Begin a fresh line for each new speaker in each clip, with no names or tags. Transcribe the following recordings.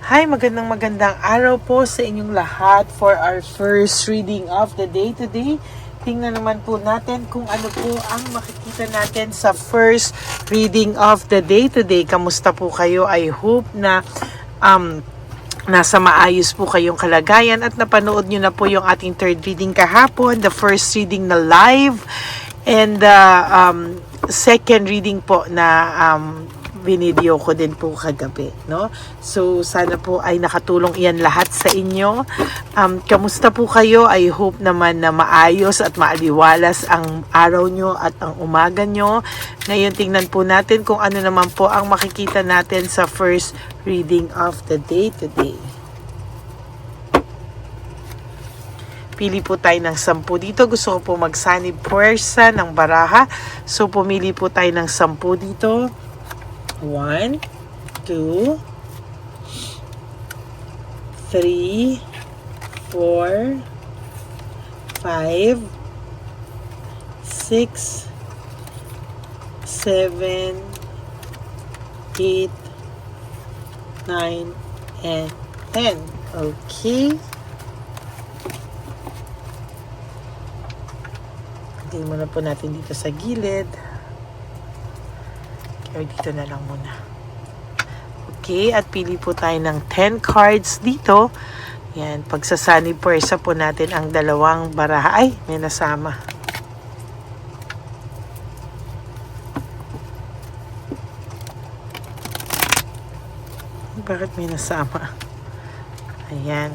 Hi, magandang araw po sa inyong lahat for our first reading of the day today. Tingnan naman po natin kung ano po ang makikita natin sa first reading of the day today. Kamusta po kayo? I hope na nasa maayos po kayong kalagayan at napanood nyo na po yung ating third reading kahapon, the first reading na live, and the second reading po na binideo ko din po kagabi, no? So, sana po ay nakatulong iyan lahat sa inyo. Kamusta po kayo? I hope naman na maayos at maaliwalas ang araw nyo at ang umaga nyo. Ngayon, tingnan po natin kung ano naman po ang makikita natin sa first reading of the day today. Pili po tayo ng 10 dito. Gusto ko po magsanib puwersa ng baraha. So, pumili po tayo ng 10 dito. 1, 2, 3, 4, 5, 6, 7, 8, 9, and 10. Okay. Tingnan muna po natin dito sa gilid. Okay, dito na lang muna. Okay, at pili po tayo ng 10 cards dito. Yan, pagsasanib puwersa po natin ang dalawang baraha. Ay, may nasama. Bakit may nasama? Ayan.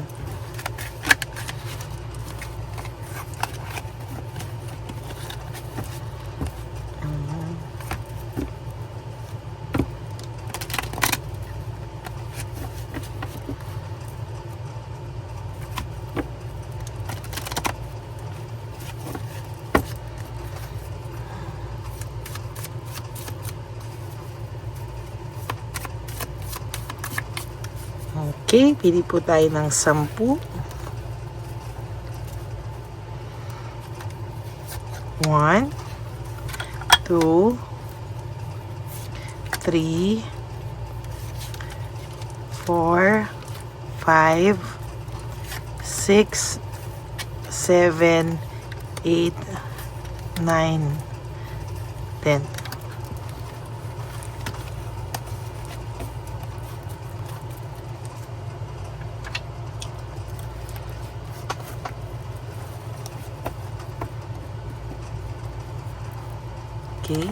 Okay, pili po tayo ng 10. 1, 2, 3, 4, 5, 6, 7, 8, 9, 10. Okay.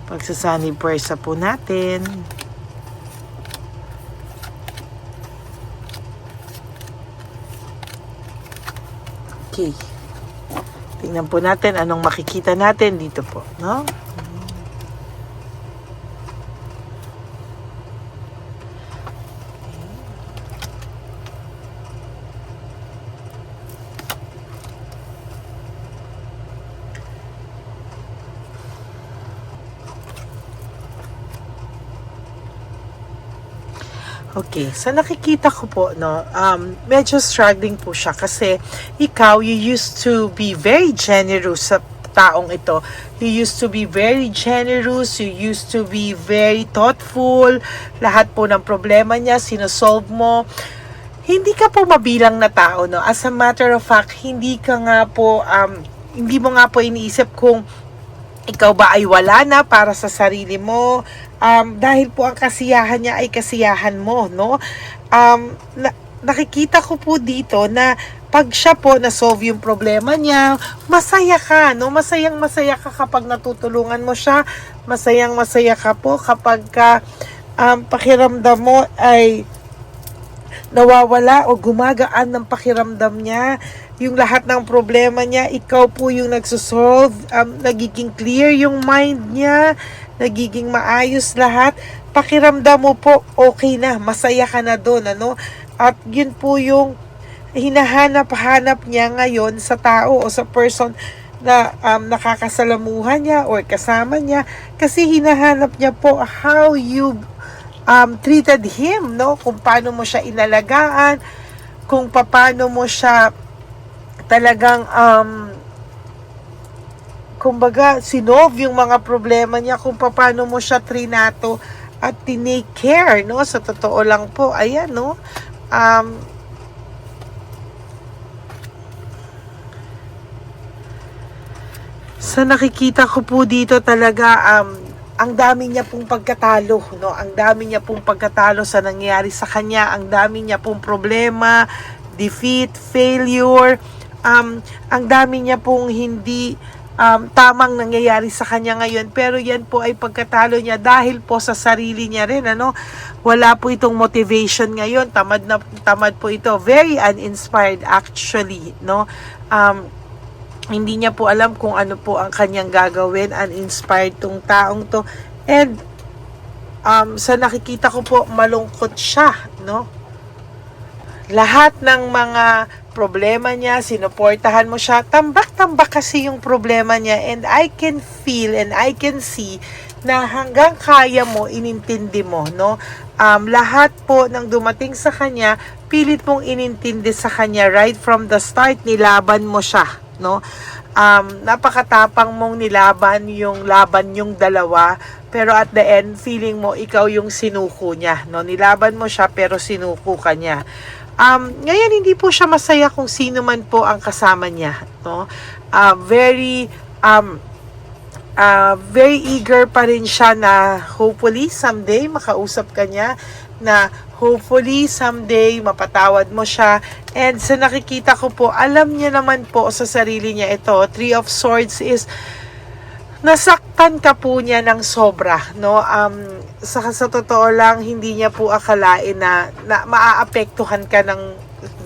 Pagsasanib puwersa po natin. Okay. Tingnan po natin anong makikita natin dito po, no? Okay, sa nakikita ko po, no, medyo struggling po siya kasi ikaw, you used to be very generous sa taong ito. You used to be very generous, you used to be very thoughtful, lahat po ng problema niya, sinosolve mo. Hindi ka po mabilang na tao, no? As a matter of fact, hindi mo nga po iniisip kung ikaw ba ay wala na para sa sarili mo, dahil po ang kasiyahan niya ay kasiyahan mo, no? Nakikita ko po dito na pag siya po na-solve yung problema niya, masaya ka, no? Masayang-masaya ka kapag natutulungan mo siya. Masayang-masaya ka po kapag pakiramdam mo ay nawawala o gumagaan ng pakiramdam niya. Yung lahat ng problema niya, ikaw po yung nagsosolve, nagiging clear yung mind niya, nagiging maayos lahat. Pakiramdam mo po, okay na, masaya ka na doon, ano? At yun po yung hinahanap-hanap niya ngayon sa tao o sa person na nakakasalamuhan niya or kasama niya. Kasi hinahanap niya po how you treated him, no? Kung paano mo siya inalagaan, kung paano mo siya talagang kumbaga sinolve yung mga problema niya, kung paano mo siya trinato at tinake care, no? Sa totoo lang po, ayan, no? Sa nakikita ko po dito talaga, ang dami niya pong pagkatalo, no? Ang dami niya pong pagkatalo sa nangyayari sa kanya, ang dami niya pong problema, defeat, failure, ang dami niya pong hindi tamang nangyayari sa kanya ngayon, pero yan po ay pagkatalo niya dahil po sa sarili niya rin, ano? Wala po itong motivation ngayon, tamad po ito, very uninspired actually, no? Hindi niya po alam kung ano po ang kanyang gagawin, uninspired tong taong to, and sa nakikita ko po, malungkot siya, no? Lahat ng mga problema niya, sinuportahan mo siya, tambak-tambak kasi yung problema niya, and I can feel and I can see na hanggang kaya mo, inintindi mo, no? Lahat po ng dumating sa kanya, pilit mong inintindi sa kanya right from the start, nilaban mo siya, no? Napakatapang mong nilaban yung laban yung dalawa, pero at the end, feeling mo ikaw yung sinuko niya, no? Nilaban mo siya pero sinuko ka niya. Ngayon hindi po siya masaya kung sino man po ang kasama niya, no? Very eager pa rin siya na hopefully someday makausap ka niya, na hopefully someday mapatawad mo siya. And sa nakikita ko po, alam niya naman po sa sarili niya ito. Three of Swords is nasaktan ka po niya ng sobra, no? Sa totoo lang, hindi niya po akalain na maaapektuhan ka ng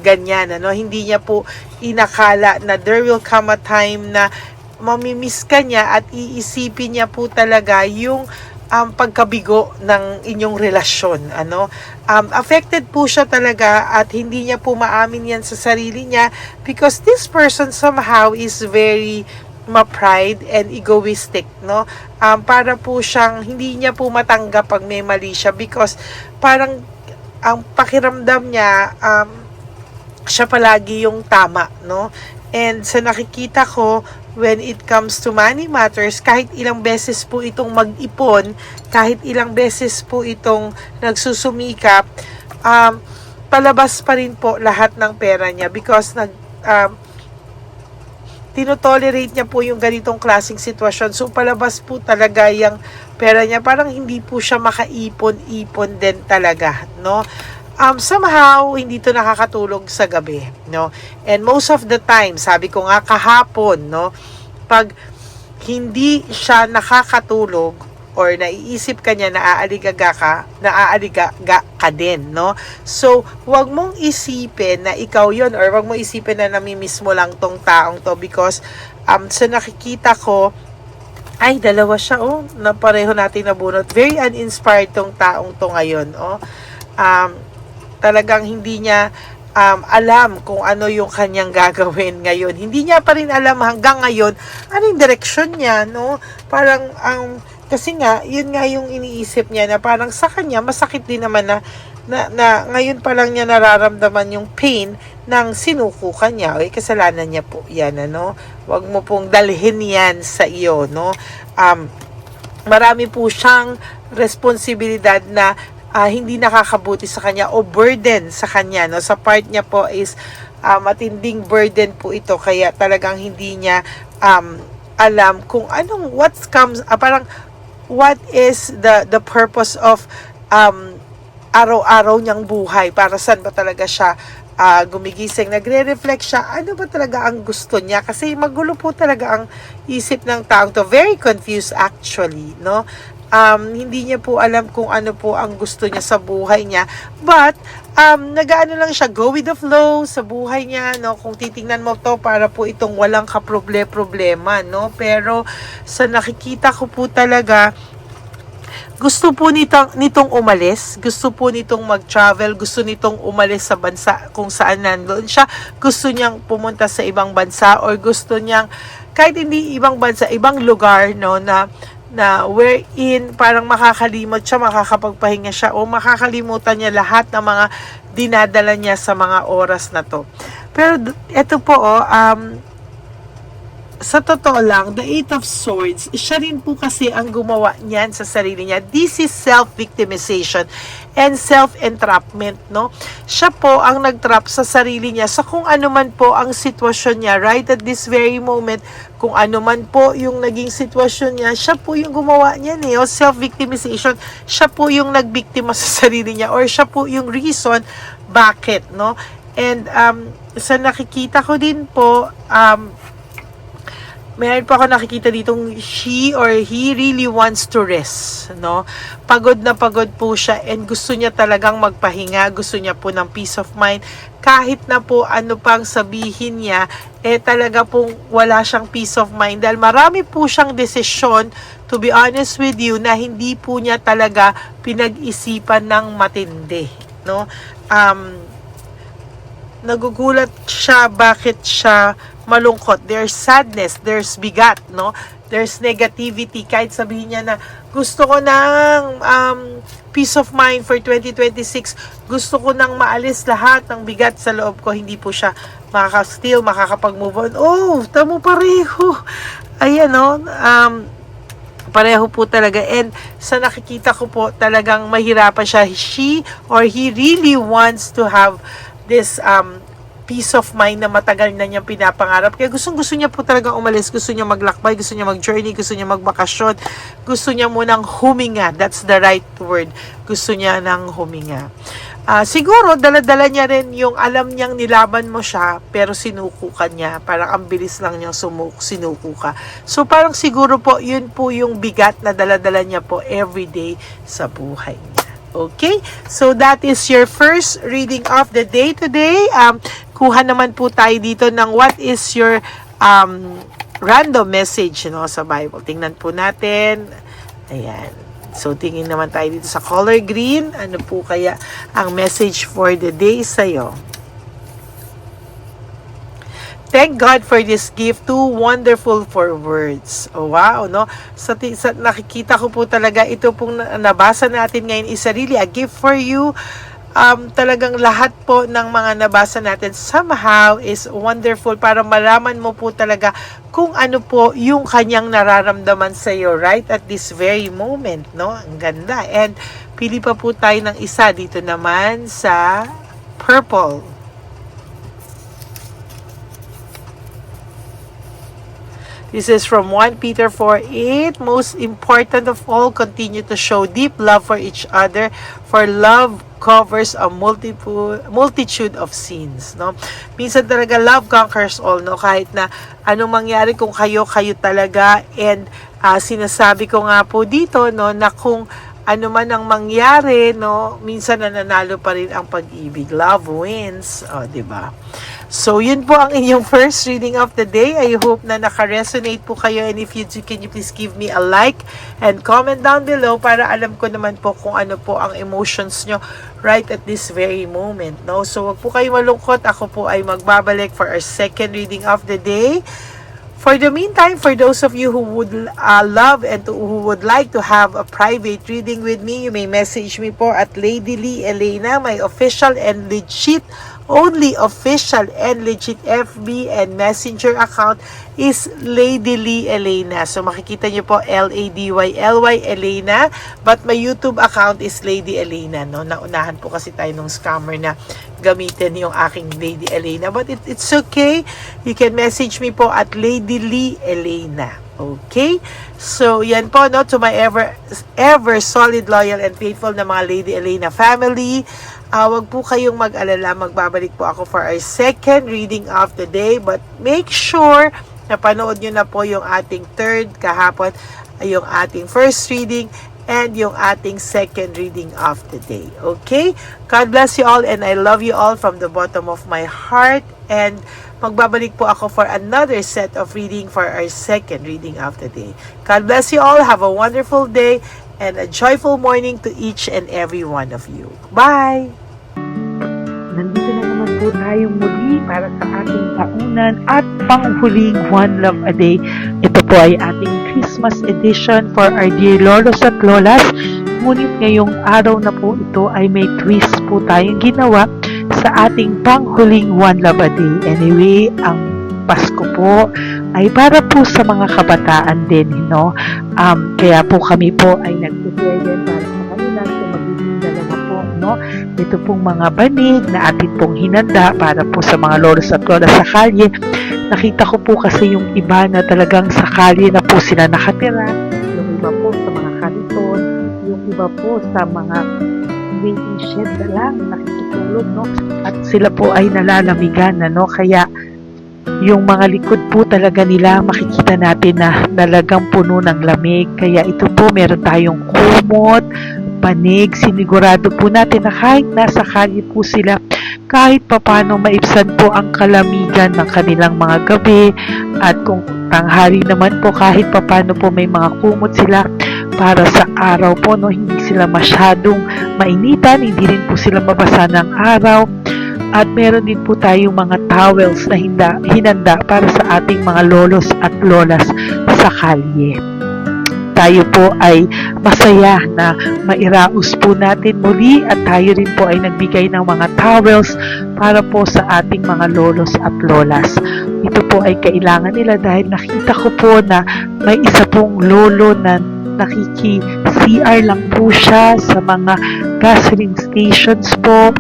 ganyan, ano? Hindi niya po inakala na there will come a time na mamimiss ka niya at iisipin niya po talaga yung pagkabigo ng inyong relasyon, ano? Affected po siya talaga at hindi niya po maamin yan sa sarili niya, because this person somehow is very ma-pride and egoistic, no? Para po siyang hindi niya po matanggap pag may mali siya, because parang ang pakiramdam niya siya palagi yung tama, no? And sa nakikita ko, when it comes to money matters, kahit ilang beses po itong mag-ipon, kahit ilang beses po itong nagsusumikap, palabas pa rin po lahat ng pera niya, because tinotolerate niya po yung ganitong klaseng sitwasyon. So palabas po talaga yung pera niya, parang hindi po siya makaipon-ipon din talaga, no? Somehow, hindi to nakakatulog sa gabi, no? And most of the time, sabi ko nga kahapon, no? Pag hindi siya nakakatulog or naiisip ka niya, naaaliga ka din, no? So, wag mong isipin na ikaw yon, or wag mong isipin na namimiss mo lang tong taong to, because sa nakikita ko, ay, dalawa siya, oh, na pareho natin nabunot. Very uninspired tong taong to ngayon, oh. Talagang hindi niya alam kung ano yung kanyang gagawin ngayon. Hindi niya pa rin alam hanggang ngayon ano yung direksyon niya, no? Parang kasi nga, yun nga yung iniisip niya, na parang sa kanya masakit din naman na ngayon pa lang niya nararamdaman yung pain ng sinuko kanya. Okay, kasalanan niya po yan, ano? Huwag mo pong dalhin yan sa iyo, no? Marami po siyang responsibilidad na hindi nakakabuti sa kanya o burden sa kanya, no? Sa part niya po is matinding burden po ito, kaya talagang hindi niya alam kung anong parang what is the purpose of araw-araw niyang buhay, para saan ba talaga siya gumigising, nagre-reflect siya, ano ba talaga ang gusto niya, kasi magulo po talaga ang isip ng taong to, very confused actually, no? Hindi niya po alam kung ano po ang gusto niya sa buhay niya. But, nag-ano lang siya, go with the flow sa buhay niya, no? Kung titingnan mo to, para po itong walang kaproblema, no? Pero, sa nakikita ko po talaga, gusto po nitong umalis, gusto po nitong mag-travel, gusto nitong umalis sa bansa kung saan nandoon siya, gusto niyang pumunta sa ibang bansa, or gusto niyang, kahit hindi ibang bansa, ibang lugar, no, na na wherein parang makakalimot siya, makakapagpahinga siya, o makakalimutan niya lahat ng mga dinadala niya sa mga oras na to. Pero ito po, sa totoo lang, the Eight of Swords, siya rin po kasi ang gumawa niyan sa sarili niya. This is self-victimization and self-entrapment, no? Siya po ang nag-trap sa sarili niya sa kung ano man po ang sitwasyon niya right at this very moment. Kung ano man po yung naging sitwasyon niya, siya po yung gumawa niyan eh. O self-victimization, siya po yung nagbiktima sa sarili niya, or siya po yung reason bakit, no? And sa nakikita ko din po, meron po ako nakikita ditong she or he really wants to rest, no? Pagod na pagod po siya and gusto niya talagang magpahinga, gusto niya po ng peace of mind. Kahit na po ano pang sabihin niya, talaga pong wala siyang peace of mind. Dahil marami po siyang desisyon, to be honest with you, na hindi po niya talaga pinag-isipan ng matindi, no? Nagugulat siya bakit siya malungkot. There's sadness, there's bigat, no? There's negativity. Kahit sabihin niya na gusto ko ng peace of mind for 2026, gusto ko nang maalis lahat ng bigat sa loob ko, hindi po siya makakapag-move on. Oh, tamo pareho. Ayan, no? Pareho po talaga. And sa nakikita ko po, talagang mahirapan siya. She or he really wants to have this peace of mind na matagal na niyang pinapangarap. Kaya gustong-gusto niya po talagang umalis. Gusto niya maglakbay, gusto niya mag-journey, gusto niya magbakasyon. Gusto niya munang huminga. That's the right word. Gusto niya nang huminga. Siguro, dala-dala niya rin yung alam niyang nilaban mo siya, pero sinuko ka niya. Parang ang bilis lang niyang sinuko ka. So, parang siguro po, yun po yung bigat na dala-dala niya po everyday sa buhay niya. Okay? So, that is your first reading of the day today. Kuha naman po tayo dito ng what is your random message, no, sa Bible. Tingnan po natin. Ayan. So, tingin naman tayo dito sa color green. Ano po kaya ang message for the day sa'yo? Thank God for this gift, too wonderful for words. Oh, wow, no? Sa nakikita ko po talaga, ito pong nabasa natin ngayon is really a gift for you. Talagang lahat po ng mga nabasa natin somehow is wonderful para malaman mo po talaga kung ano po yung kanyang nararamdaman sa iyo right at this very moment, no? Ang ganda. And pili pa po tayo ng isa dito naman sa purple. This is from 1 Peter 4:8. Most important of all, continue to show deep love for each other, for love covers a multitude of sins, no? Minsan talaga love conquers all, no? Kahit na anong mangyari, kung kayo talaga, and sinasabi ko nga po dito, no, na kung ano man ang mangyari, no, minsan nananalo pa rin ang pag-ibig. Love wins, di ba? So, yun po ang inyong first reading of the day. I hope na naka-resonate po kayo, and if you do, can you please give me a like and comment down below para alam ko naman po kung ano po ang emotions nyo right at this very moment, no? So, wag po kayo malungkot. Ako po ay magbabalik for our second reading of the day. For the meantime, for those of you who would love and who would like to have a private reading with me, you may message me po at Lady Lee Elena, my official and legit only official and legit FB and Messenger account is Lady Lee Elena. So, makikita nyo po LADYLY Elena, but my YouTube account is Lady Elena, no? Naunahan po kasi tayo ng scammer na gamitin yung aking Lady Elena. But it's okay. You can message me po at Lady Lee Elena. Okay? So, yan po, no? To my ever solid, loyal, and faithful na mga Lady Elena family. Wag po kayong mag-alala. Magbabalik po ako for our second reading of the day. But make sure na panood nyo na po yung ating third kahapon, yung ating first reading, and yung ating second reading of the day. Okay? God bless you all, and I love you all from the bottom of my heart. And magbabalik po ako for another set of reading for our second reading of the day. God bless you all. Have a wonderful day and a joyful morning to each and every one of you. Bye! Nandito na naman po tayong muli para sa ating taunan at panghuling One Love a Day. Ito po ay ating Christmas edition for our dear lolos at lolas. Ngunit ngayong araw na po ito ay may twist po tayong ginawa sa ating panghuling One Love a Day. Anyway, ang Pasko po ay para po sa mga kabataan din, no? Kaya po kami po ay nag-prepare din para sa kanila, so magiging dalawa po, no? Ito pong mga banig na atin pong hinanda para po sa mga lolos at lolas sa kalye. Nakita ko po kasi yung iba na talagang sa kalye na po sila nakatira, yung iba po sa mga kariton, yung iba po sa mga waiting shed na lang nakikitulog, no? At sila po ay nalalamigan, no? Kaya yung mga likod po talaga nila makikita natin na talagang puno ng lamig. Kaya ito po, meron tayong kumot, panig, sinigurado po natin na kahit nasa kalye po sila, kahit papano maibsan po ang kalamigan ng kanilang mga gabi, at kung tanghali naman po kahit papano po may mga kumot sila para sa araw po, no, hindi sila masyadong mainitan, hindi rin po sila mabasa ng araw. At meron din po tayong mga towels na hinanda para sa ating mga lolos at lolas sa kalye. Tayo po ay masaya na mairaos po natin muli at tayo rin po ay nagbigay ng mga towels para po sa ating mga lolos at lolas. Ito po ay kailangan nila dahil nakita ko po na may isa pong lolo na nakiki-CR lang po siya sa mga gasoline stations po.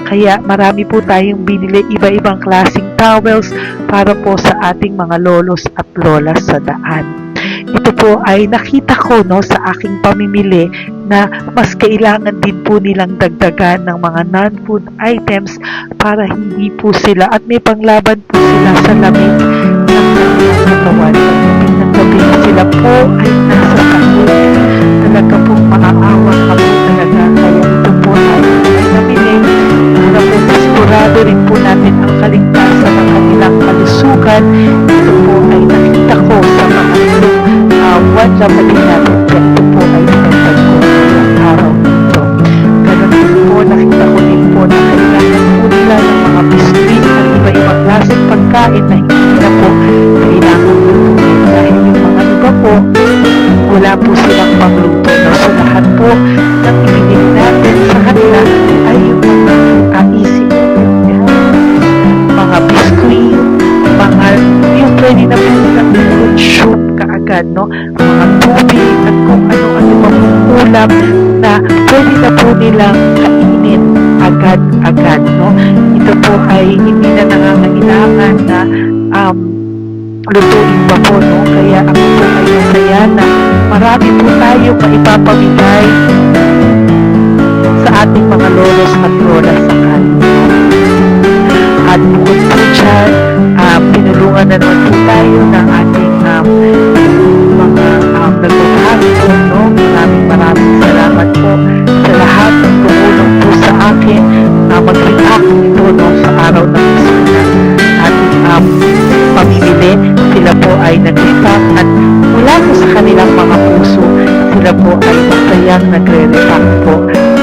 Kaya marami po tayong binili iba-ibang klaseng towels para po sa ating mga lolos at lolas sa daan. Ito po ay nakita ko, no, sa aking pamimili na mas kailangan din po nilang dagdagan ng mga non-food items para hindi po sila at may panglaban po sila sa lamig ng kanilang katawan. Ng gabi sila po ay nasa sakit. Talaga po maaawa ka po talaga. Kaya ito po ay namili para po sigurado rin po natin ang kaligtasan ng kanilang kalusugan. Ito po ay nakita ko sa mga One Love a Day natin. Kaya ito po ay pinagdag ko ng araw nito. Ganun din po, nakita ko din po na kailangan po nila ng mga biskuit at iba-ibang klaseng pagkain na hindi na po kailangan lutuin. Dahil yung mga iba po, wala po silang pangluto. No? So lahat po ng ibigay natin sa kanila ay yung mga easy mga biskuit, mga yung pwede na po nilang fruit soup kaagad, no? Mga tubig at kung ano-ano pa pong ulam na pwede na po nilang kainin agad-agad, no? Ito po ay hindi na nangangailangan na lutuin pa po, no? Kaya ako po ay masaya na marami po tayo maipapamigay sa ating mga lolos at lolas sa kanila. At bukod po dyan, pinulungan na naman po tayo ng ating mga nagbabago po, no? Maraming salamat po sa lahat ng tumulong po sa akin na mag-react ito, no, sa araw ng Pasko na ating pamimili. Sila po ay nag-react at mula po sa kanilang mga puso, sila po ay masayang nagre-react po.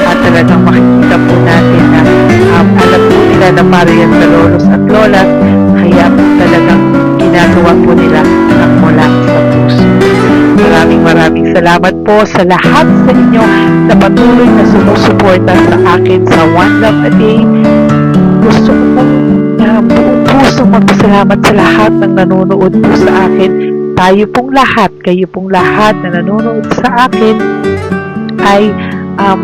At talagang makikita po natin na alam po nila na para yan sa lolos at lolas, kaya po talagang ginagawa po nila ng mula sa puso. Maraming salamat po sa lahat sa inyo na patuloy na sumusuporta sa akin sa One Love a Day. Gusto ko po buong pusong magpasalamat sa lahat ng nanonood po sa akin. Tayo pong lahat, kayo pong lahat na nanonood sa akin ay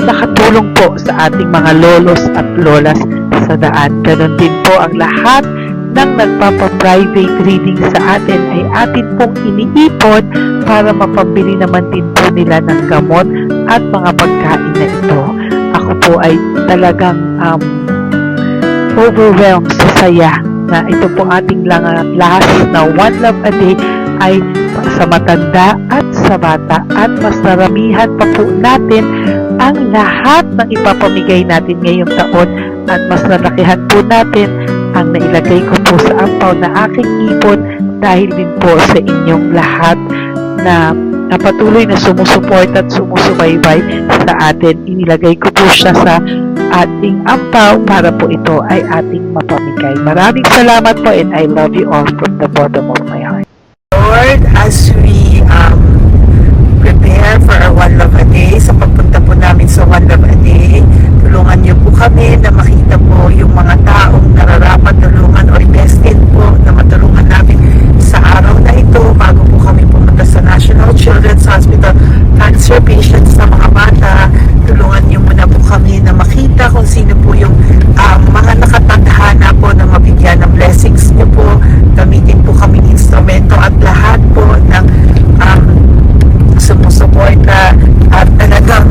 nakatulong po sa ating mga lolos at lolas sa daan. Ganon din po ang lahat ng nagpapa-private reading sa atin ay atin pong iniipon para mapambili naman din po nila ng gamot at mga pagkain na ito. Ako po ay talagang overwhelmed sa saya na ito po ating last na One Love a Day ay sa matanda at sa bata, at mas naramihan pa po natin ang lahat ng ipapamigay natin ngayong taon, at mas nalakihan po natin ang nailagay ko po sa ampaw na aking ipon dahil din po sa inyong lahat na patuloy na sumusuport at sumusubaybay sa atin. Inilagay ko po siya sa ating ampaw para po ito ay ating mapamigay. Maraming salamat po, and I love you all from the bottom of my heart. Lord, as we sa pagpunta po namin sa One Love a Day. Tulungan niyo po kami na makita po yung mga taong nararapat tulungan or destined po na matulungan namin sa araw na ito bago po kami pumunta sa National Children's Hospital cancer patients sa mga bata. Tulungan niyo muna po kami na makita kung sino po yung mga nakatadhana po na mabigyan ng blessings niyo po. Gamitin po kaming instrumento at lahat po ng sumusuporta at talagang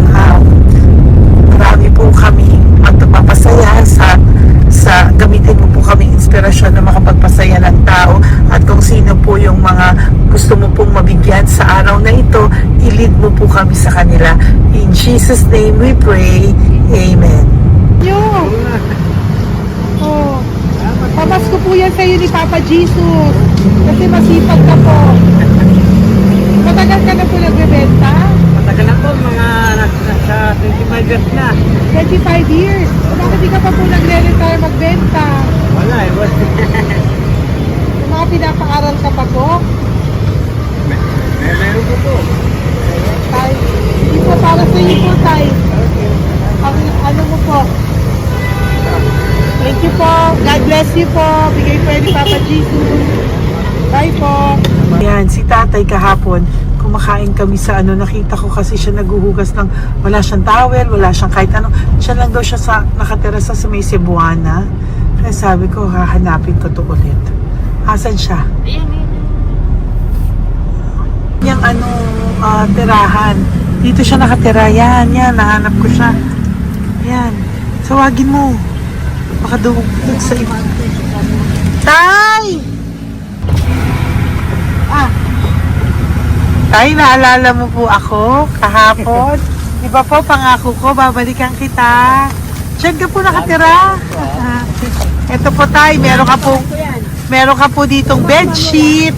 marami po kami magpapasaya sa gamitin mo po kaming inspirasyon na makapagpasaya ng tao at kung sino po yung mga gusto mo pong mabigyan sa araw na ito, i-lead mo po kami sa kanila. In Jesus' name we pray. Amen.
Yo! Oh, pamasko po yan sa'yo ni Papa Jesus. Kasi masipag ka po. Matagal ka na po nagbebenta?
Matagal na po, mga nasa 25 years na.
25 years. Bakit di ka pa po nagre-retire magbenta?
Wala eh, boss.
Yung mga pinapaaral ka pa po?
Meron ko po.
Tay, hindi po para sa iyo po, Tay. Ang ano mo po? Thank you po. God bless you po. Bigay po yan ni Papa Jesus. Bye po.
Yan, si tatay kahapon, kumakain kami sa nakita ko kasi siya naguhugas ng, wala siyang towel, wala siyang kahit ano. Siya lang daw siya nakatira sa may Cebuana. Kaya sabi ko, hahanapin ko to ulit. Asan siya? Yung tirahan. Dito siya nakatira. Yan, nahanap ko siya. Yan. Tawagin mo. Baka dumugtog sa iba. Tay! Tay, naalala mo po ako kahapon? Di ba po, pangako ko, babalikan kita. Diyan ka po nakatira. Ito po tay, meron ka po ditong bedsheet.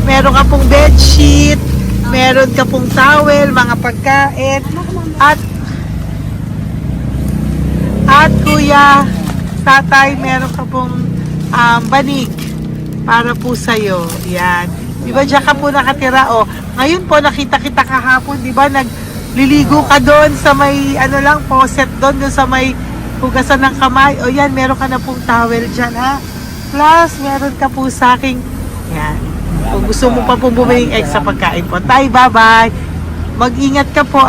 Meron ka pong bedsheet. Meron ka pong towel, mga pagkain. At kuya, tatay, meron ka pong banig para po sa'yo. Yan. Di ba diyan ka po nakatira? O, ngayon po nakita kita kahapon, di ba? Nagliligo ka doon sa may faucet doon sa may hugasan ng kamay. O yan, meron ka na pong towel dyan, ha? Plus, meron ka po sa aking, yan. Kung gusto mo pa pong bumili ng extra pagkain po. Tay, bye-bye. Mag-ingat ka po,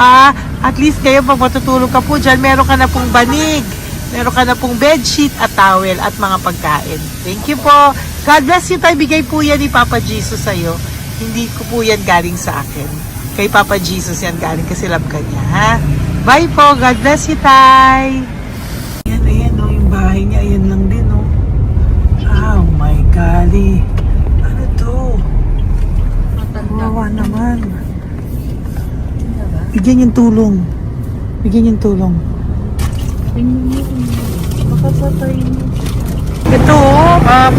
At least kayo, pag matutulog ka po dyan, meron ka na pong banig. Meron ka na pong bedsheet at towel at mga pagkain. Thank you po. God bless you, tay. Bigay po yan ni Papa Jesus sa'yo. Hindi ko po yan galing sa akin. Kay Papa Jesus yan galing kasi love ka niya, ha? Bye po. God bless you, tay. Ayan, yung bahay niya. Ayan lang din, Oh my golly. Ano to? Wawa naman. Bigyan yung tulong. Ito,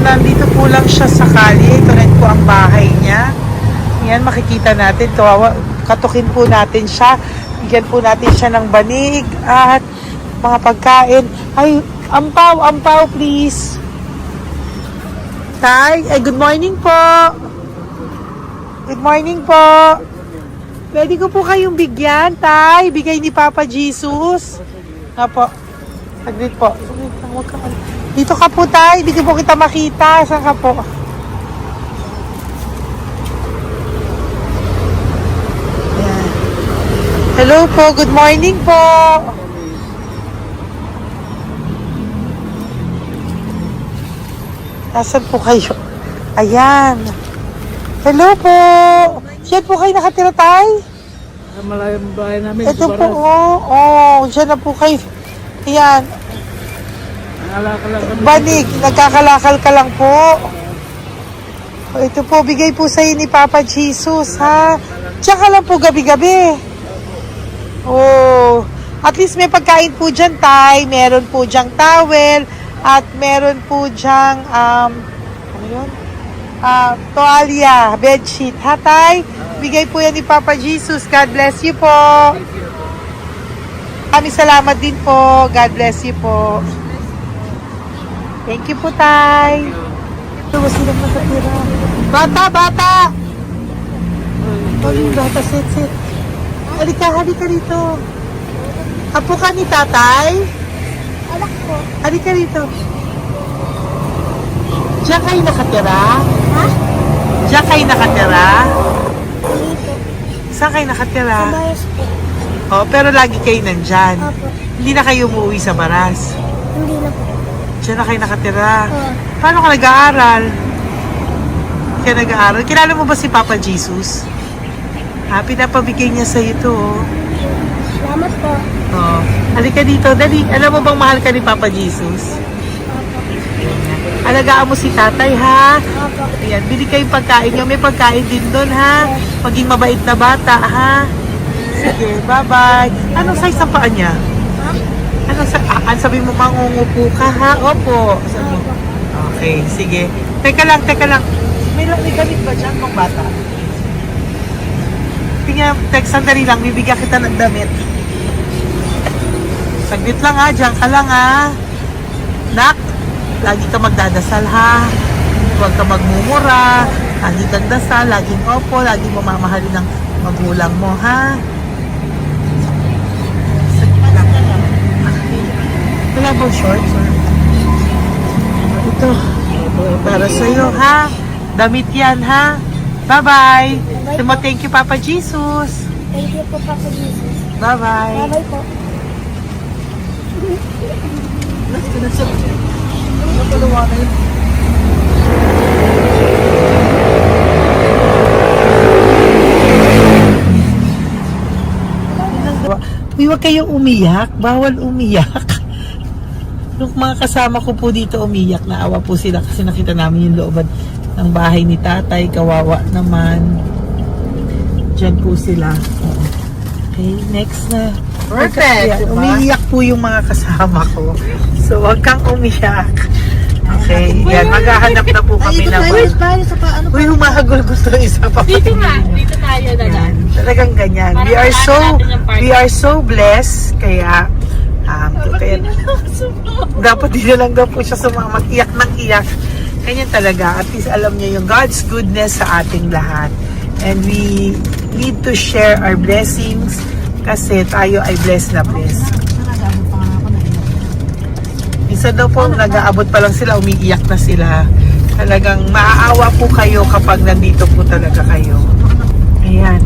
nandito po lang siya sa kalye. Ito rin po ang bahay niya. Yan, makikita natin. Katukin po natin siya. Bigyan po natin siya ng banig at mga pagkain. Ay, ampaw, please. Tay, good morning po. Good morning po. Pwede ko po kayong bigyan, tay. Bigay ni Papa Jesus. Nga po. Saglit po. Dito ka po, tay. Hindi ko po kita makita. Saan ka po? Ayan. Hello po. Good morning po. Nasaan po kayo? Ayan. Hello po. Diyan po kayo nakatira, tay?
Sa malayang bahay namin.
Ito po, diyan na po kayo. Ayan. Banig, nagkakalakal ka lang po. Ito po, bigay po sa'yo ni Papa Jesus, ha? Diyan ka lang po gabi-gabi. Oh, at least may pagkain po dyan, tay. Meron po dyang towel. At meron po dyang, toalya, bedsheet. Ha, tay? Bigay po yan ni Papa Jesus. God bless you po. Kami salamat din po. God bless you po. Thank you po, tay. Ito, silang nakatira. Bata! Bata, sit. halika rito. Apo ka ni tatay?
Anak ko.
Halika rito. Diyan kayo nakatira?
Ha?
Diyan kayo nakatira?
Dito.
Saan kayo nakatira?
Sa Baras po.
Oh, pero lagi kayo nandyan.
Opo.
Hindi na kayo umuwi sa Baras.
Hindi na po.
Diyan na kayo nakatira.
Oo.
Paano ka nag-aaral? Kaya nag-aaral? Kilala mo ba si Papa Jesus? Ha, pinapabigay niya sa ito.
Salamat po.
Oh. Halika dito, dali. Alam mo bang mahal ka ni Papa Jesus?
Opo.
Alagaan mo si tatay, ha?
Opo.
Ayan, bili kayong pagkain nyo. May pagkain din doon, ha? Maging mabait na bata, ha? Sige, bye-bye. Anong size ang paa niya?
Ha?
Sabi mo, mangungupo ka, ha? Opo. Sabi mo. Okay, sige. Teka lang. May gamit ba dyan ng bata? Tingnan, sandali lang. Bibigyan kita ng damit. Saglit lang, ha? Diyan ka lang, ha? Nak, lagi ka magdadasal, ha? Huwag ka magmumura. Lagi kang dasal. Laging opo. Laging mamamahalin ng magulang mo, ha? Saglit lang. Wala bang shorts? Ito. Para sa'yo, ha? Damit yan, ha? Bye-bye. Sabi mo, thank you, Papa Jesus.
Thank you po, Papa Jesus.
Bye-bye.
Bye-bye po.
Uy, huwag kayong umiyak. Bawal umiyak. Nung mga kasama ko po dito umiyak, naawa po sila kasi nakita namin yung looban ng bahay ni tatay. Kawawa naman. Diyan po sila. Oo. Okay, next na.
Perfect, diba?
Umiiyak po yung mga kasama ko. So, huwag kang umiyak. Okay, yan. Maghahanap na po kami naman. Uy, humahagol gusto isa pa.
Dito tayo na
Yan. Talagang ganyan. We are so blessed. Kaya, dapat di na lang daw po siya sumama. Iyak ng iyak. Ganyan talaga. At least alam niya yung God's goodness sa ating lahat. And we need to share our blessings kasi tayo ay blessed na blessed. Minsan daw po, nag-aabot pa lang sila, umiiyak na sila. Talagang maaawa po kayo kapag nandito po talaga kayo. Ayan.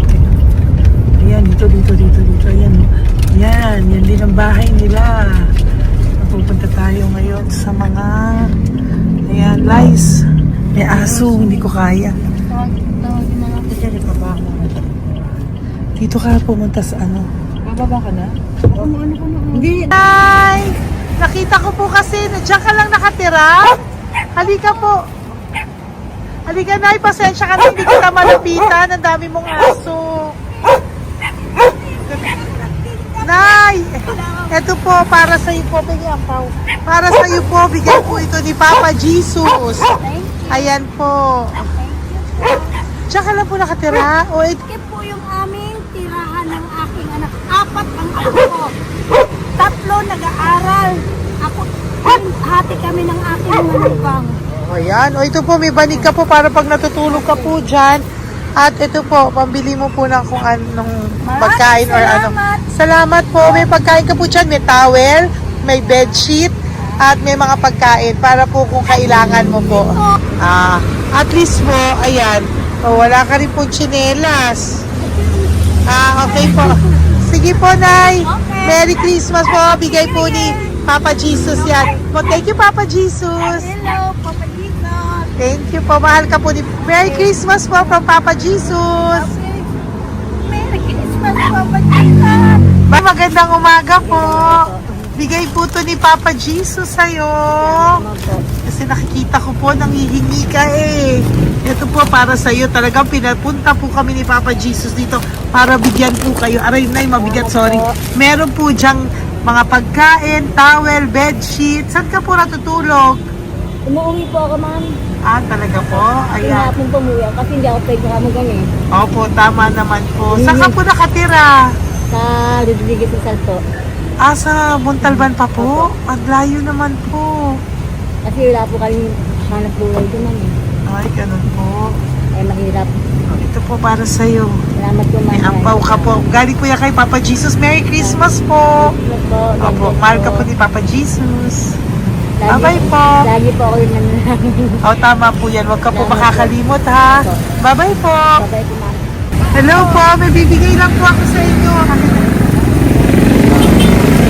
Ayan, dito. Ayan. Yan din ang bahay nila. Pupunta tayo ngayon sa mga ayan, lice. May aso, hindi ko kaya. Dito ka pumunta sa ano?
Bababa ka na?
Hindi. Hi! Nakita ko po kasi, diyan ka lang nakatira. Halika po. Halika, Nay, pasensya ka na, hindi kita malapitan. Ang dami mong aso. Nay, eto po, para sa iyo po, bigyan po. Para sa iyo po, bigyan po ito ni Papa Jesus. Ayan po. Diyan ka lang po nakatira. O,
Ito po yung aming tirahan ng aking anak. 4 ang anak ko. 3 nag-aaral. Ako, hati kami ng aking manugang.
ayan. O, ito po, may banig ka po para pag natutulog ka po dyan. At ito po, pambili mo po ng kung anong pagkain or ano. Salamat po. May pagkain ka po dyan. May towel, may bedsheet, at may mga pagkain para po kung kailangan mo po. At least po, ayan. O, wala ka rin po tsinelas. Okay po. Sige po, Nay. Merry Christmas po. Bigay po ni Papa Jesus yan. Thank you, Papa Jesus.
Hello, Papa Jesus.
Thank you po. Mahal ka po ni... Merry Christmas po from Papa Jesus.
Merry Christmas, Papa Jesus.
Magandang umaga po. Bigay po to ni Papa Jesus sa'yo. Kasi nakikita ko po, nanghihingi ka eh. Ito po para sa'yo. Talagang pinapunta po kami ni Papa Jesus dito para bigyan po kayo. Aray, Nay, mabigat, sorry. Meron po dyang mga pagkain, towel, bedsheet. Saan ka po natutulog?
Umuwi po ako, ma'am.
Talaga po? Ayan.
Hinapon po umuwi ako kasi hindi ako pwede kamugang eh.
Opo, tama naman po. Saan ka po nakatira?
Sa Rodriguez sa Salto.
Sa Montalban pa po? Ang layo naman po.
Kasi wala po kami hanap buhay doon, ma'am.
Ay, ganun po.
Eh, mahirap.
Ito po para sa'yo.
Salamat po,
May
ma'am.
ampaw ka po. Galing po yan kay Papa Jesus. Merry Christmas po. Opo, mahal ka po ni Papa Jesus. Bye-bye po.
Lagi po ako yung nananangin.
O, tama po yan. Huwag ka po makakalimot, ha? Bye-bye po.
Bye po, ma'am.
Hello po. May bibigay lang po ako sa inyo.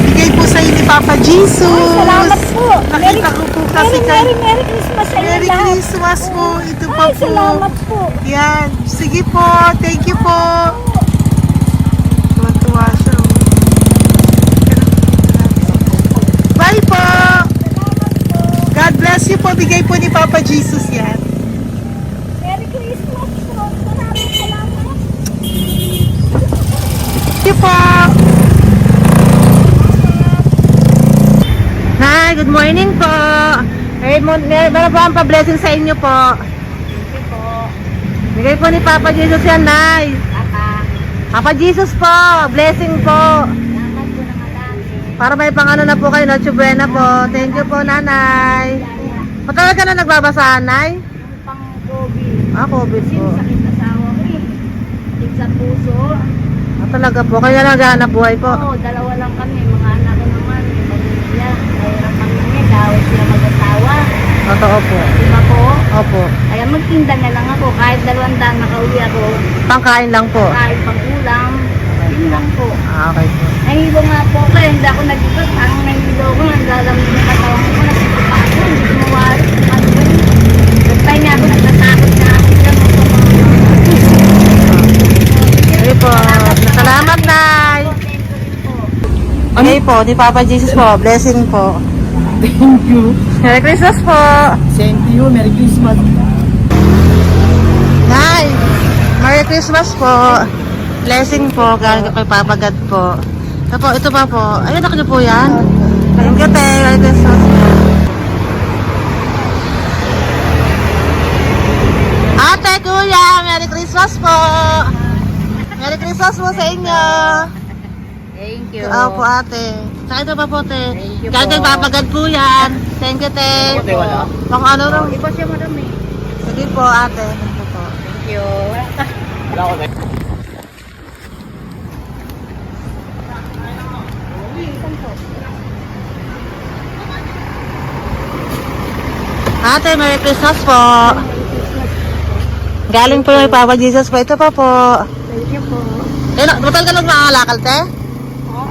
Bigay po sa inyo ni Papa Jesus.
Salamat po.
Nakita ko po kasi kay...
Merry Christmas sa inyo
Merry
lahat.
Christmas po. Ito pa
Ay,
po.
salamat po.
Yan. Sige po. Thank you po. Tuwa-tuwa siya. Bye po. God bless you po. Bigay po ni Papa Jesus yan.
Merry Christmas po. Maraming salamat.
Thank you po. Hi, good morning po. Meron po ang pa-blessing sa inyo po.
Thank you po.
Bigay po ni Papa Jesus yan, Nay.
Papa.
Papa Jesus po, blessing po.
Salamat po ng malaki.
Para may pangano na po kayo, Noche Buena po. Thank you po, Nanay. Matagal ka na nagbabasahan, Nay?
Pang COVID.
COVID po.
Sakit asawa ko eh. Sakit sa puso.
Talaga po, kaya naghahanap buhay po.
Oo, dalawa lang kami. Mga anak ko naman. May pamilya. Mahirap kami ngayon. Dahil sila mag-asawa.
Totoo po.
Diba po?
Opo.
Kaya magtinda na lang ako. Kahit 200 nakauwi ako.
Pangkain lang po.
Kahit pang ulam. Yun lang po.
Okay po.
Nahilo nga po kaya hindi ako nag-ibat. Ang nahilo ko, naglalamig na katawan ko. Nagsipa ako. Hindi ko mawari. Ano ba yun? Nagtay nga ako. Nagtatakot na ako. Diyan ako sa mga...
Sige po. Salamat, Nay. Okay po, ni Papa Jesus po. Blessing po.
Thank you.
Merry Christmas po.
Same to you. Merry Christmas.
Nay, Merry Christmas po. Blessing po, galing kay Papa God po. Ito pa po. Ayun, ako niyo po yan. Thank you, te. Merry Christmas po. Ate, kuya, Merry Christmas po. Merry Christmas po sa inyo.
Thank you.
Opo, ate. Saka ito pa po, te.
Thank you
Galing kay
po.
Papa God po yan. Thank you, te. Pang ano raw?
Iba siya marami.
Sige po, ate. Thank you po.
Thank you.
Ate, Merry Christmas po. Galing po kay Papa Jesus po. Ito pa po.
Thank you po.
Matagal ka nang nangangalakal, te?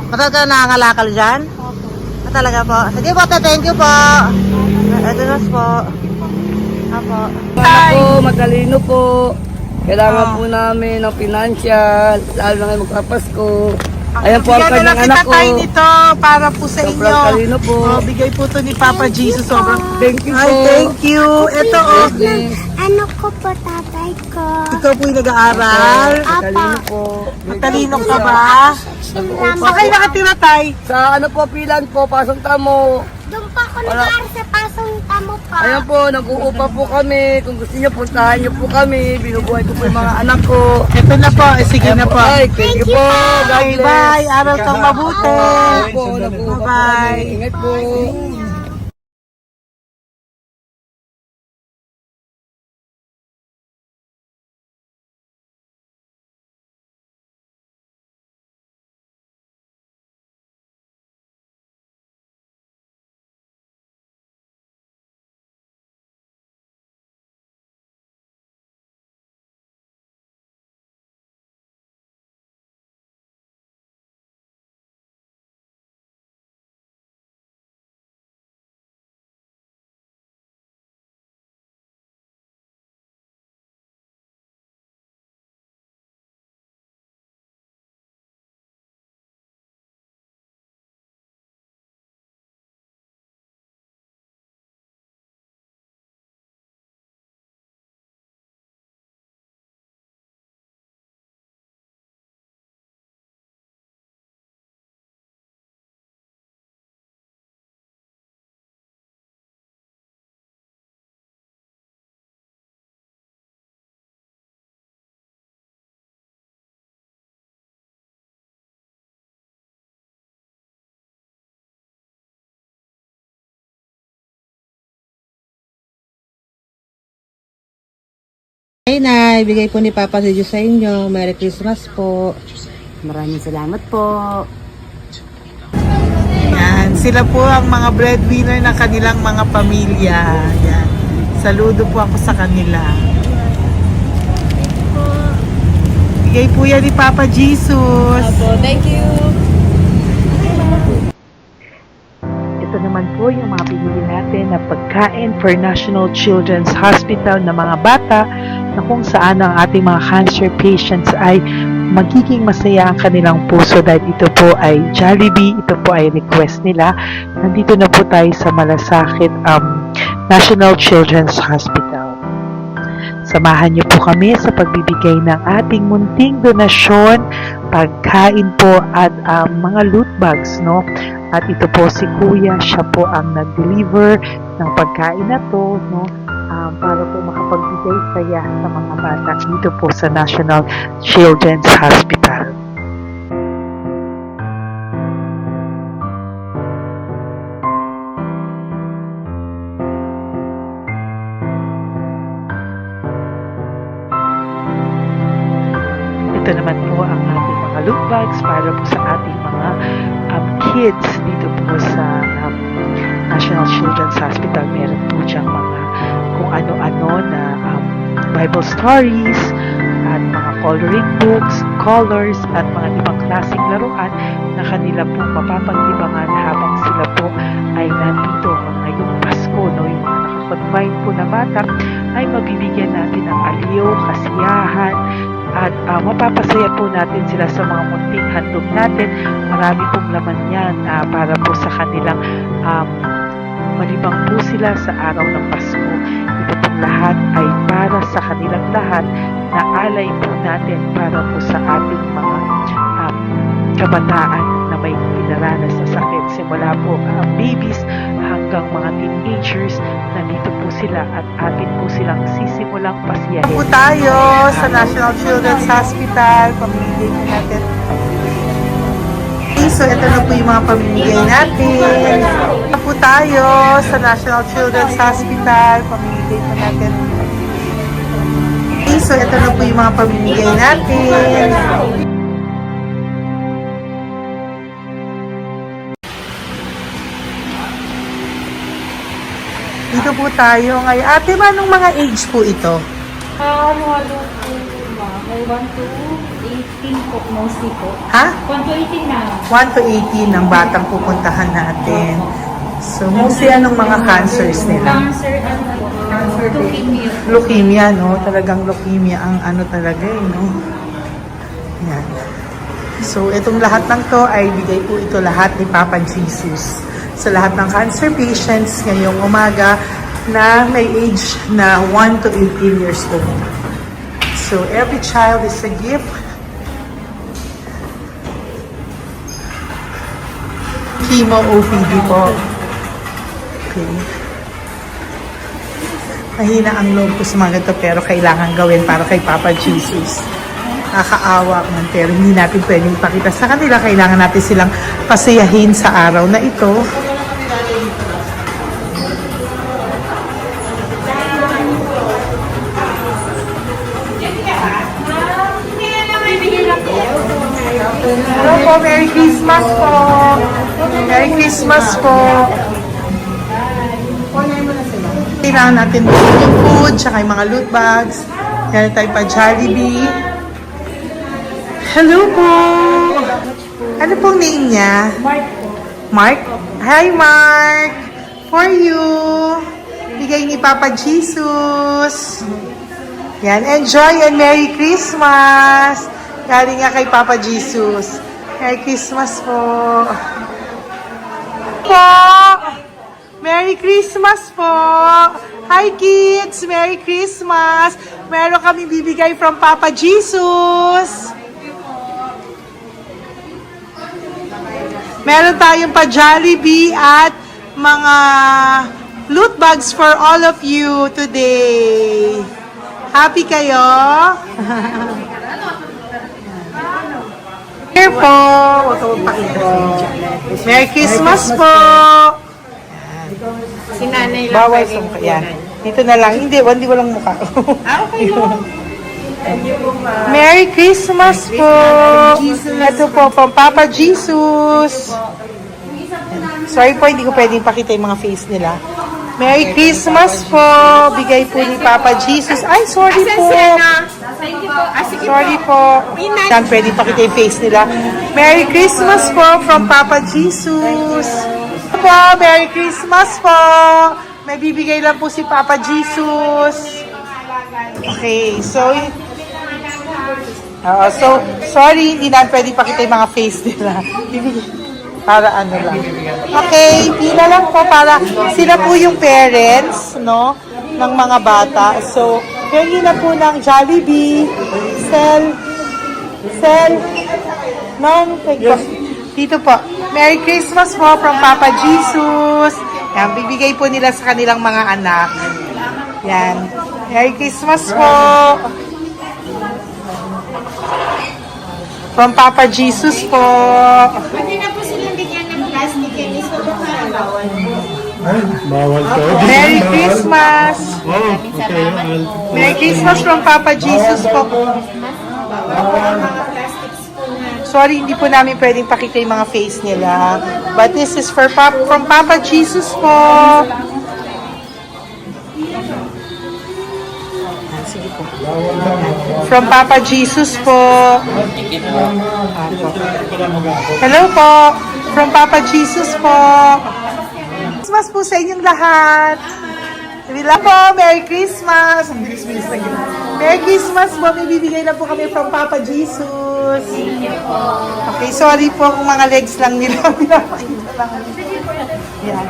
Matagal ka nang nangangalakal dyan? Talaga po. Sige po, te. Thank you po. Merry Christmas po. Apo.
Po, matalino po. Kailangan po namin ng financial, lalo na ngayon magpapasko. Ayan po ang
Bigyan na lang
kanyang anak
kita
ko.
tayo nito para po sa
Sobrang
inyo.
talino po.
Bigay po to ni Papa Jesus. Sobrang.
Thank you
Ay,
po.
thank you. Ito, oh.
Ano ko po tatay ko?
Ikaw po yung nag-aaral.
Matalino po.
Matalino ka ba? Saan kayo nakatira, tay?
Sa ano po, pilan po, pasong tamo.
Doon pa ako nag-aaral sa pasong tamo pa.
Ayan po, nag-uupa po kami. Kung gusto niyo, puntahan niyo po kami. Binubuhay ko po yung mga anak ko.
Ito na po. Sige na po.
Ay, thank you po. God
Bye,
bless.
bye. Aral kang mabuti.
Ayan po, nag-uupa po
Bye-bye.
kami. Ingat po.
Ay, Nay, bigay po ni Papa si Diyos sa inyo. Merry Christmas po.
Maraming salamat po.
Yan, sila po ang mga breadwinner ng kanilang mga pamilya. Yan. Saludo po ako sa kanila. Bigay po yan ni Papa Jesus.
Thank you.
Ito naman po yung mga binili natin na pagkain for National Children's Hospital na mga bata na kung saan ang ating mga cancer patients ay magiging masaya ang kanilang puso dahil ito po ay Jollibee, ito po ay request nila. Nandito na po tayo sa Malasakit National Children's Hospital. Samahan niyo po kami sa pagbibigay ng ating munting donasyon, pagkain po at mga loot bags, no? At ito po si Kuya, siya po ang nag-deliver ng pagkain na to, no? Para po makapagbigay saya sa mga bata dito po sa National Children's Hospital. Ito naman po ang ating mga loot bags para po sa ating mga kids dito po sa National Children's Hospital. Meron po diyang mga kung ano-ano na Bible stories at mga coloring books, colors at mga ibang klaseng laruan na kanila po mapapag-ibangan habang sila po ay nandito ngayong Pasko, no? Yung mga nakakonfine po na bata ay mabibigyan natin ng aliw, kasiyahan, at mapapasaya po natin sila sa mga munting handog natin. Marami pong laman yan para po sa kanilang malibang po sila sa araw ng Pasko. Ito pong lahat ay para sa kanilang lahat na alay po natin para po sa ating mga kabataan na may pinaranas sa sakit. Simula po babies hanggang mga teenagers, nandito po sila at atin po silang sisimulang pasiyahin. Po tayo sa National Children's Hospital, pamimigay po natin. So, ito na po yung mga pamimigay natin. Ito po tayo sa National Children's Hospital, pamimigay po natin. So, ito na po yung mga pamimigay natin. Dito po tayo ngayon. Ate, anong mga age po ito?
Ano po, may 1 to 18 po, mostly po.
Ha?
1 to 18 na.
1 to 18 ang batang pupuntahan natin. So, mostly anong mga cancers nila?
Cancer, ano po, leukemia.
Leukemia, no? Talagang leukemia ang ano talaga, no? Yan. So, itong lahat ng to ay bigay po ito lahat ni Papa Jesus sa lahat ng cancer patients ngayong umaga na may age na 1 to 18 years old. So, every child is a gift. Chemo OPD po. Okay. Mahina ang loob ko sa mga ganito pero kailangan gawin para kay Papa Jesus. Nakakaawa man pero hindi natin pwedeng ipakita sa kanila. Kailangan natin silang pasayahin sa araw na ito. Hello po, Merry Christmas po. Merry Christmas po. Kailangan natin yung food, tsaka yung mga loot bags. Yan tayo pa Jollibee. Hello po. Ano pong name niya?
Mark po.
Mark? Hi, Mark. For you. Bigay ni Papa Jesus. Yan, enjoy and Merry Christmas. Galing nga kay Papa Jesus. Merry Christmas po. Merry Christmas po. Hi kids, Merry Christmas. Meron kami bibigay from Papa Jesus. Meron tayong pa Jollibee at mga loot bags for all of you today. Happy kayo? Here po. Merry Christmas po.
Sinanay lang
Bawal
pwedeng
sumka. Yan.
kunan.
Dito na lang. Hindi, hindi walang mukha.
Okay po.
Merry Christmas po! Ito po, from Papa Jesus. Sorry po, hindi ko pwedeng pakita yung mga face nila. Merry Christmas po! Bigay po ni Papa Jesus. Ay, sorry po!
Thank you po. Sige
Sorry po. Yan, pwedeng pakita yung face nila. Merry Christmas po from Papa Jesus. Po, Merry Christmas po! May bibigay lang po si Papa Jesus. Okay, so sorry, hindi na pwede pakita yung mga face nila. Para ano lang. Okay, pila lang po para sila po yung parents, no, ng mga bata. So, hingi na po ng Jollibee, Sel, Ma'am, dito po. Merry Christmas po from Papa Jesus. Yan, bibigay po nila sa kanilang mga anak. Yan. Merry Christmas po. From Papa Jesus po.
Pwede na po silang bigyan ng plastic and iso po para bawal po.
Bawal to.
Merry Christmas.
Oh, okay.
Merry Christmas from Papa Jesus po. Sorry, hindi po namin pwedeng pakita yung mga face nila. But this is from Papa Jesus po. Sige po. From Papa Jesus po. Hello po. From Papa Jesus po. Christmas po sa inyong lahat. Wala po, Merry Christmas. Merry Christmas po. May bibigay na po kami from Papa Jesus. Okay, sorry po kung mga legs lang nila. Pinapakita lang. Yan.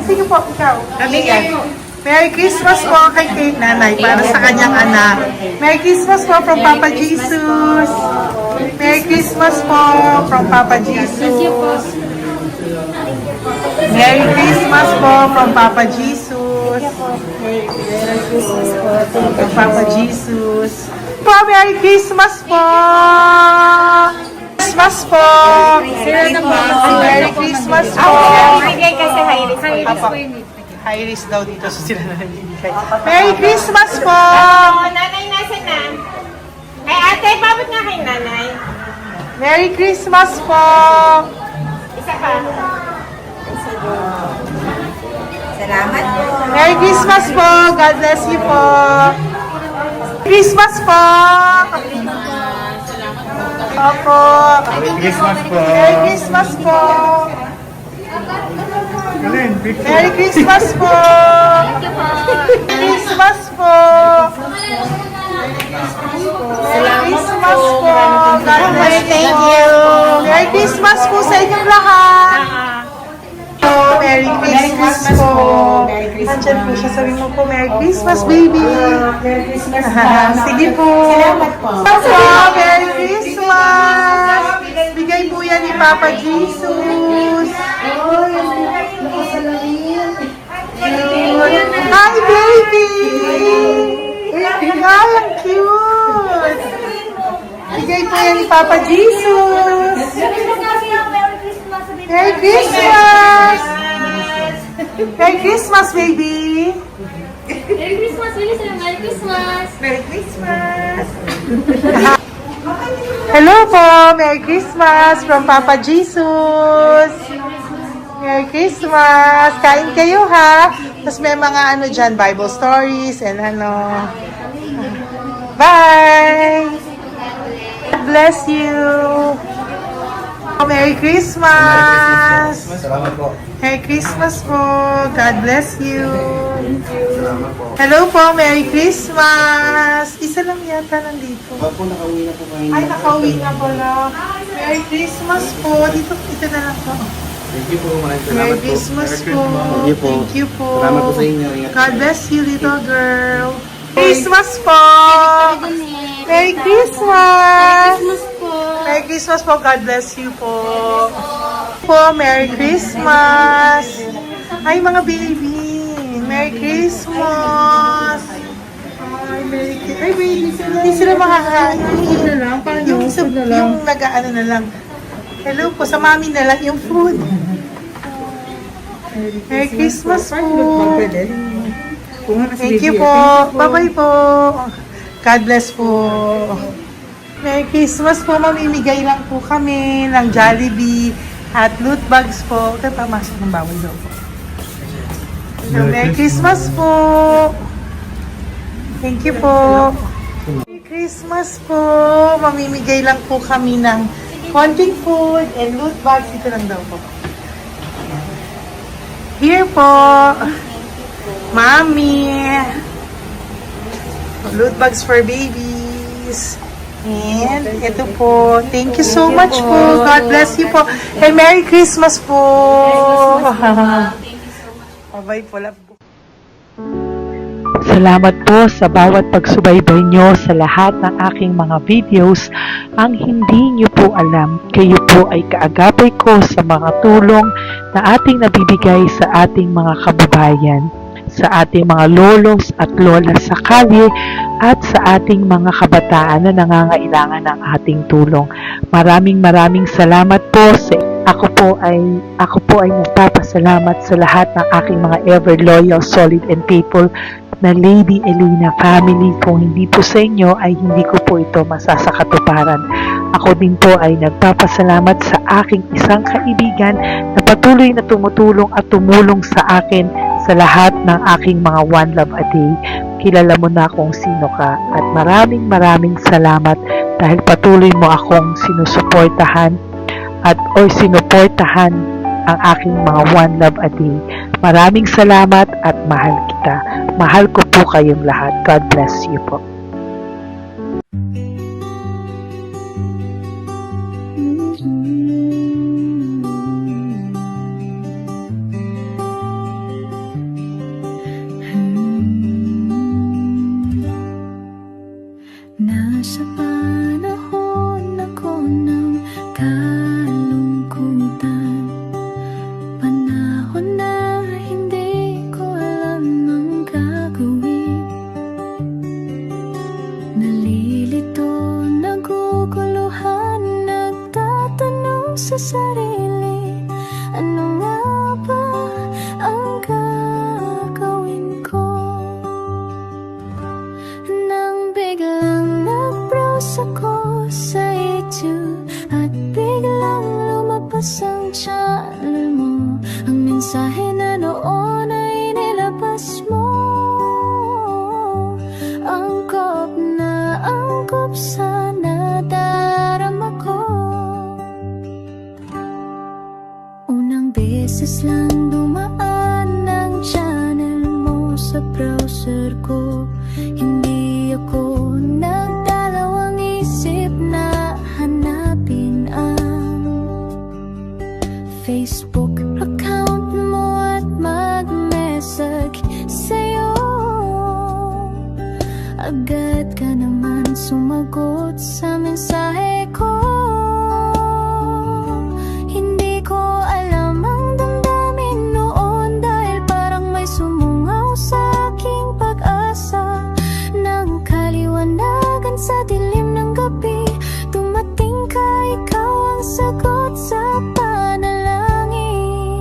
Sino po? Ikaw.
Bigyan po.
Merry Christmas po kay nanay para sa kanyang anak. Merry Christmas po from Papa Jesus. Merry Christmas po from Papa Jesus. Merry Christmas po from Papa Jesus. Merry Christmas po from Papa Jesus. Po, Merry Christmas po. Christmas po. Merry Christmas po.
Bigay kasi high-risk. High-risk
Papa.
po yun.
High risk daw dito so sila na nagbibigay. Merry Christmas po!
Oh, nanay nasa na? Ay, ate, babot nga kay nanay.
Merry Christmas po!
Isa pa. Salamat po.
Merry Christmas po! God bless you po! Christmas po! Opo!
Merry Christmas po.
Merry Christmas po! Merry Christmas po! Christmas po! Merry Christmas po! God bless
Thank you.
Merry Christmas po sa inyong lahat! Merry Christmas po! Nandyan po siya. Sabi mo po, Merry Christmas, baby! Merry Christmas sige po! Salamat po! Merry Christmas! Bigay po yan ni Papa Jesus! Hi, baby! Hi, ang cute! Bigay po yan ni Papa Jesus! Merry Christmas! Merry Christmas, baby!
Merry Christmas, Melissa! Merry Christmas!
Merry Christmas! Hello po! Merry Christmas from Papa Jesus! Merry Christmas! Kain kayo ha! Tapos may mga ano dyan, Bible stories and ano. Bye! God bless you! Merry Christmas!
Salamat po.
Merry Christmas po! God bless you! Hello po! Merry Christmas! Isa lang yata nandito.
Ako nakauwi na po kayo.
Ay, nakauwi na pala. Merry Christmas po! Dito na lang po.
Thank you po. Maraming salamat
Merry
po.
Christmas
Merry
po.
Thank you po.
Thank you po.
Salamat po sa inyo. Ingat
God bless you, little girl. Christmas po! Merry Christmas! Merry Christmas po. God bless you po. Merry Christmas! Ay, mga baby! Merry Christmas! Ay, Merry Christmas! Ay, baby sila. Hindi sila makakain. Yung nag-ano na lang. Hello po, sa mami na lang yung food. Merry Christmas po. Thank
Thank
you po. Bye-bye po. God bless po. Merry Christmas po. Mamimigay lang po kami ng Jollibee at loot bags po. Ito pamasok ng bawal daw po. So, Merry Christmas po. Thank you po. Merry Christmas po. Mamimigay lang po kami ng konting food and loot bags. Ito lang daw po. Here po. Mommy. Loot bags for babies. And ito po. Thank you so much po. God bless you po. And Merry Christmas po. Bye-bye po. Love po. Salamat po sa bawat pagsubaybay nyo sa lahat ng aking mga videos. Ang hindi nyo po alam, kayo po ay kaagapay ko sa mga tulong na ating nabibigay sa ating mga kababayan, sa ating mga lolos at lola sa kalye, at sa ating mga kabataan na nangangailangan ng ating tulong. Maraming salamat po sa ako po ay nagpapasalamat sa lahat ng aking mga ever loyal, solid and faithful na Lady Elena family. Kung hindi po sa inyo ay hindi ko po ito masasakatuparan. Ako din po ay nagpapasalamat sa aking isang kaibigan na patuloy na tumutulong at tumulong sa akin sa lahat ng aking mga One Love a Day. Kilala mo na kung sino ka at maraming salamat dahil patuloy mo akong sinusuportahan or sinuportahan ang aking mga One Love a Day. Maraming salamat at mahal kita. Mahal ko po kayong lahat. God bless you po.
Nasa panahon ako ng kalungkutan, panahon na hindi ko alam ang gagawin. Nalilito, naguguluhan, nagtatanong sa sarili, ano nga ba ang gagawin ko? Nang biglang nag-browse ako sa YouTube at biglang lumabas ang channel mo, ang mensahe na noon ay nilabas mo. Angkop sa nadarama ko. Unang beses lang dumaan ang channel mo sa browser ko. Hindi ako nagdalawang isip na hanapin ang Facebook account mo at mag-message sa'yo. Agad ka naman sumagot sa mensahe ko. Hindi ko alam ang damdamin noon dahil parang may sumungaw sa aking pag-asa. Nang kaliwanagan sa dilim ng gabi, dumating ka, ikaw ang sagot sa panalangin.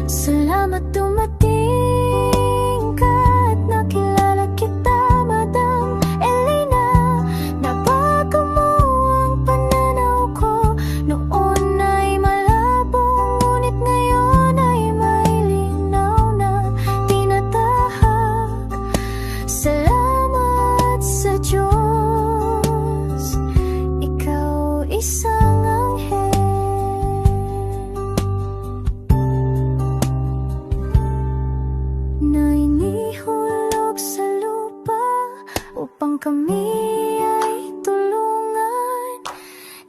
Salamat dumating ka at nakilala kita, Madam Elena. Nabago mo ang pananaw ko. Noon ay malabo, ngunit ngayon ay may linaw na tinatahak. Salamat sa Diyos, ikaw isang anghel na inihulog sa lupa upang kami ay tulungan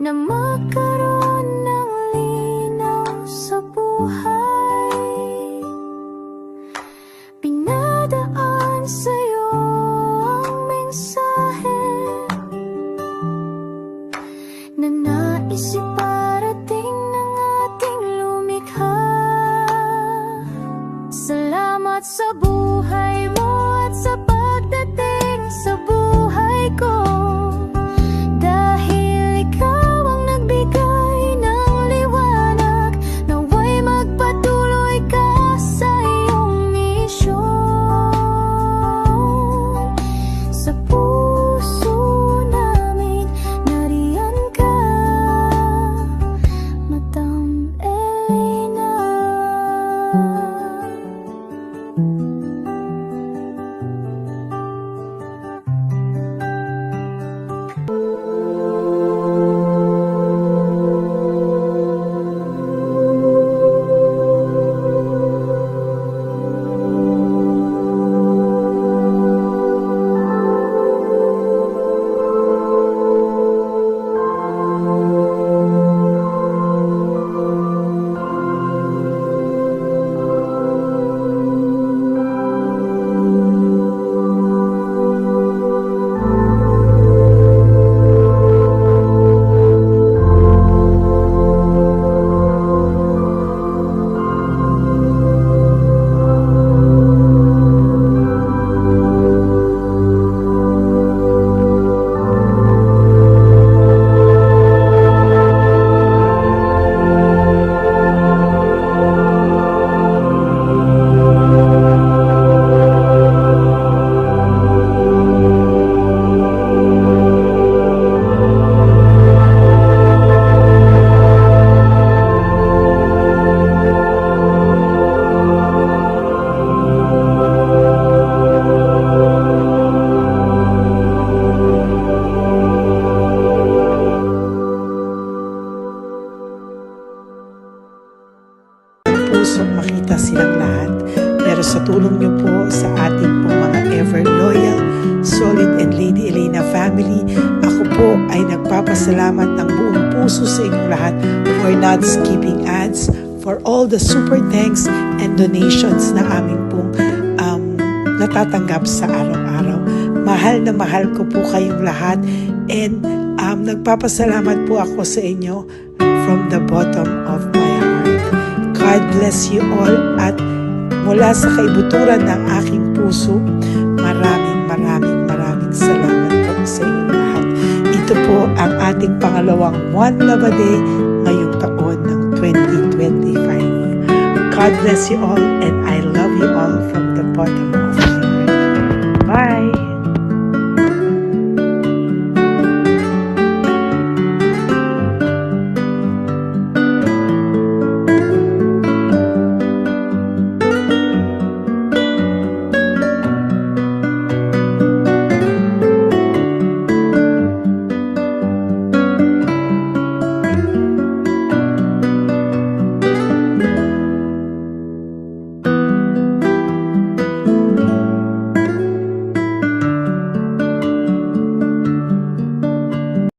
na magkaroon ng linaw sa buhay. Pinadaan sa'yo ang mensahe na nais iparating ng ating lumikha. Salamat sa buhay mo at sa pagdating sa buhay ko, dahil ikaw ang nagbigay ng liwanag. Nawa'y magpatuloy
forever loyal, solid and Lady Elena family. Ako po ay nagpapasalamat ng buong puso sa inyong lahat for not skipping ads, for all the super thanks and donations na aming pong natatanggap sa araw-araw. Mahal na mahal ko po kayong lahat, and nagpapasalamat po ako sa inyo from the bottom of my heart. God bless you all, at mula sa kaibuturan ng aking puso, maraming salamat po sa inyong lahat. Ito po ang ating pangalawang One Love a Day ngayong taon ng 2025. God bless you all, and I love you all from the bottom